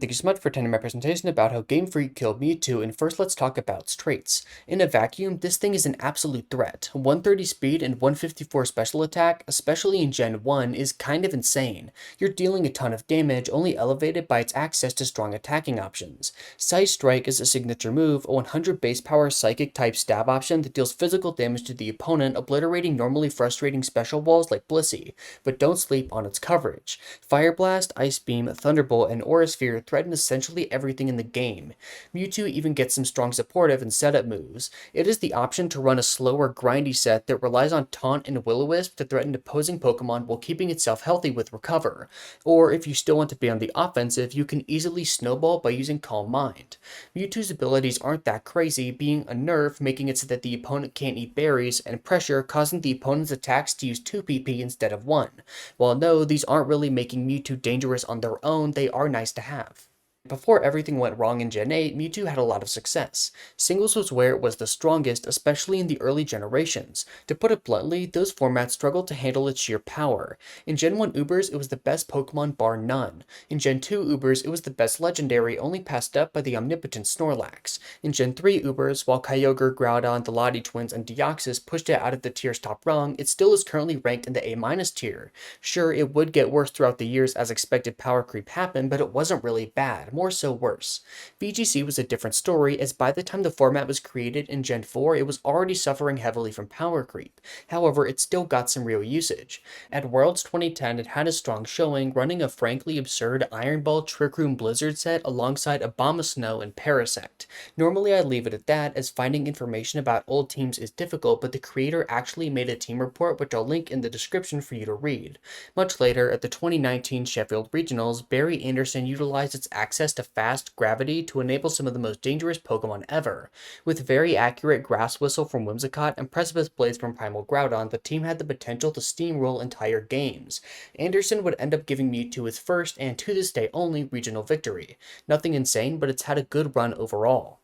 Thank you so much for attending my presentation about how Game Freak killed Mewtwo, and first let's talk about its traits. In a vacuum, this thing is an absolute threat. 130 speed and 154 special attack, especially in Gen 1, is kind of insane. You're dealing a ton of damage, only elevated by its access to strong attacking options. Size Strike is a signature move, a 100 base power psychic type stab option that deals physical damage to the opponent, obliterating normally frustrating special walls like Blissey, but don't sleep on its coverage. Fire Blast, Ice Beam, Thunderbolt, and Aura Sphere threaten essentially everything in the game. Mewtwo even gets some strong supportive and setup moves. It is the option to run a slower, grindy set that relies on Taunt and Will-O-Wisp to threaten opposing Pokemon while keeping itself healthy with Recover. Or if you still want to be on the offensive, you can easily snowball by using Calm Mind. Mewtwo's abilities aren't that crazy, being a nerf making it so that the opponent can't eat berries, and pressure causing the opponent's attacks to use 2 PP instead of 1. While no, these aren't really making Mewtwo dangerous on their own, they are nice to have. Before everything went wrong in Gen 8, Mewtwo had a lot of success. Singles was where it was the strongest, especially in the early generations. To put it bluntly, those formats struggled to handle its sheer power. In Gen 1 Ubers, it was the best Pokemon bar none. In Gen 2 Ubers, it was the best legendary, only passed up by the omnipotent Snorlax. In Gen 3 Ubers, while Kyogre, Groudon, the Lottie twins, and Deoxys pushed it out of the tier's top rung, it still is currently ranked in the A- tier. Sure, it would get worse throughout the years as expected power creep happened, but it wasn't really bad. More so worse. VGC was a different story, as by the time the format was created in Gen 4, it was already suffering heavily from power creep. However, it still got some real usage. At Worlds 2010, it had a strong showing, running a frankly absurd Iron Ball Trick Room Blizzard set alongside Abomasnow and Parasect. Normally I'd leave it at that, as finding information about old teams is difficult, but the creator actually made a team report which I'll link in the description for you to read. Much later, at the 2019 Sheffield Regionals, Barry Anderson utilized its access to fast gravity to enable some of the most dangerous Pokemon ever. With very accurate Grass Whistle from Whimsicott and Precipice Blades from Primal Groudon, the team had the potential to steamroll entire games. Anderson would end up giving Mewtwo his first, and to this day only, regional victory. Nothing insane, but it's had a good run overall.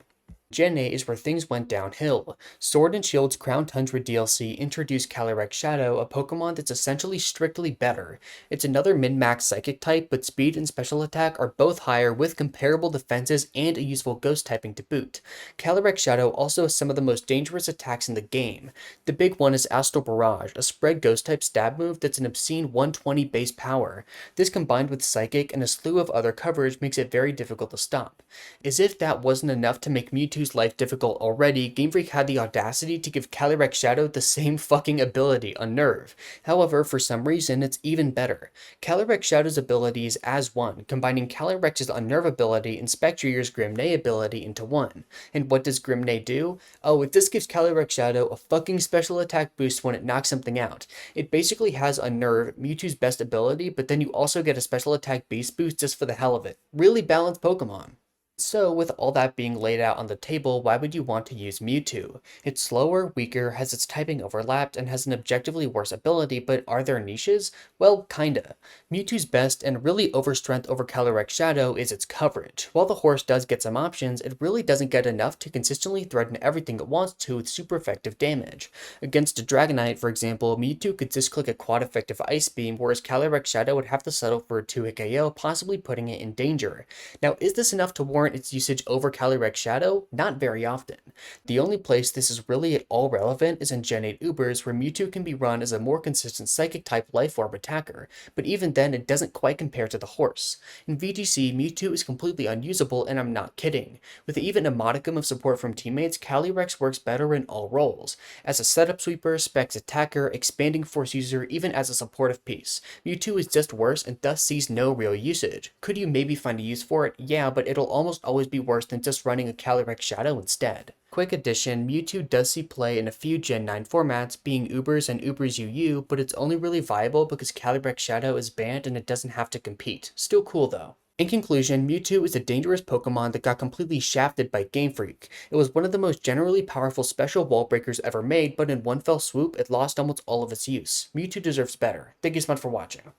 Gen 8 is where things went downhill. Sword and Shield's Crown Tundra DLC introduced Calyrex Shadow, a Pokemon that's essentially strictly better. It's another min-max psychic type, but speed and special attack are both higher with comparable defenses and a useful ghost typing to boot. Calyrex Shadow also has some of the most dangerous attacks in the game. The big one is Astral Barrage, a spread ghost type stab move that's an obscene 120 base power. This combined with Psychic and a slew of other coverage makes it very difficult to stop. As if that wasn't enough to make Mewtwo's life difficult already, Game Freak had the audacity to give Calyrex Shadow the same fucking ability, Unnerve. However, for some reason, it's even better. Calyrex Shadow's ability is as one, combining Calyrex's Unnerve ability and Spectreer's Grimnay ability into one. And what does Grimnay do? Oh, it just gives Calyrex Shadow a fucking special attack boost when it knocks something out. It basically has Unnerve, Mewtwo's best ability, but then you also get a special attack base boost just for the hell of it. Really balanced Pokemon. So, with all that being laid out on the table, why would you want to use Mewtwo? It's slower, weaker, has its typing overlapped, and has an objectively worse ability, but are there niches? Well, kinda. Mewtwo's best and really overstrength over Calyrex Shadow is its coverage. While the horse does get some options, it really doesn't get enough to consistently threaten everything it wants to with super effective damage. Against a Dragonite, for example, Mewtwo could just click a quad effective Ice Beam, whereas Calyrex Shadow would have to settle for a 2-hit KO, possibly putting it in danger. Now, is this enough to warrant its usage over Calyrex Shadow? Not very often. The only place this is really at all relevant is in Gen 8 Ubers, where Mewtwo can be run as a more consistent Psychic type Life Orb attacker, but even then it doesn't quite compare to the horse. In VGC, Mewtwo is completely unusable, and I'm not kidding. With even a modicum of support from teammates, Calyrex works better in all roles. As a setup sweeper, specs attacker, expanding force user, even as a supportive piece. Mewtwo is just worse and thus sees no real usage. Could you maybe find a use for it? Yeah, but it'll almost always be worse than just running a Calyrex Shadow instead. Quick addition, Mewtwo does see play in a few Gen 9 formats, being Ubers and Ubers UU, but it's only really viable because Calyrex Shadow is banned and it doesn't have to compete. Still cool though. In conclusion, Mewtwo is a dangerous Pokemon that got completely shafted by Game Freak. It was one of the most generally powerful special wall breakers ever made, but in one fell swoop, it lost almost all of its use. Mewtwo deserves better. Thank you so much for watching.